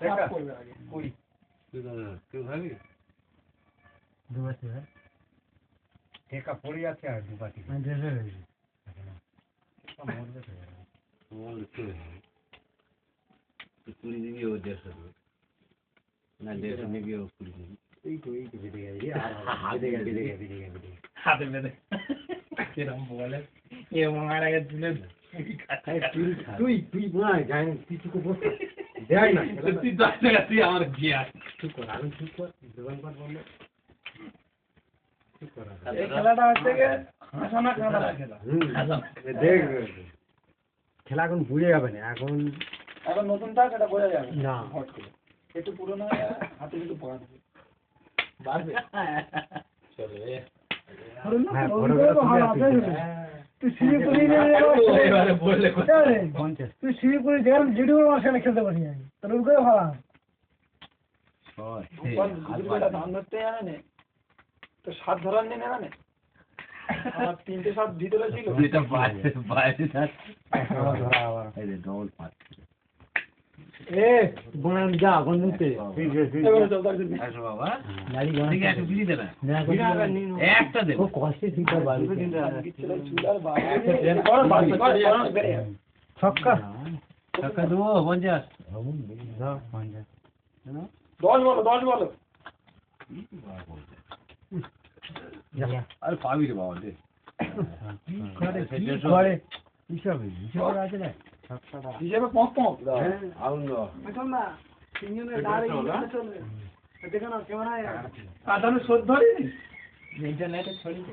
দেখা কুড়ি কেউ ভাবি দুবাতি ভাই টেকা পড়ে আছে আর দুবাতি দেড়শো হয়েছে কুড়ি দিবি ও 150 না 150 নিবি ও 20 দিবি এই তো বেঁধে গেছে হাতে বেঁধে হাতে বেঁধে কিরম বলে এ মারা গেছে তুই না জানি তুই চুকে বসে দেখ না তুই 10 টাকা তুই আমার দিয়া চুপ কর আমি চুপ কর দোকান পাট বন্ধ চুপ কর এই খেলাটা হচ্ছে কি হাসানা খেলা খেলা দেখ খেলা এখন বুঝে যাবে না এখন নতুনটা সেটা বোঝা যাবে না হট করে একটু পুরনো হয়ে হাতে একটু বাড়বে বাড়বে চলে হ্যাঁ বড় বড় তুই শিলিগুড়ি এবারে বললে তুই শিলিগুড়ি যেখানে জিডিও মাঝখানে খেলতে পারি আমি তাহলে ওকে ভাড়া ধান ধরতে জানে তো সাত ধরার নেই জানে আমার 3টে সাত ভিতরে ছিল এটা বাইরে বাইরে এই যে ডবল পাঁচ এ বনাম যা বন্ধুতে এবারে চল তার জন্য আসো বাবা গাড়ি ঠিক আছে বিলি দে না একটা দে ও কষ্টে ঠিক আছে বাড়ি চুলার বাইরে বড় বাইরে ছক্কা টাকা দেবো 50 10 বলো আরে পাবি রে বাবা দে করে হিসাবে আছে না হিসেবে পক পক আউন দাও এখন না তিনজনের দাঁড়িয়ে চলবে দেখো না ক্যামেরায় আর তাহলে শোধ ধরিনি ইন্টারনেটে ছড়িয়ে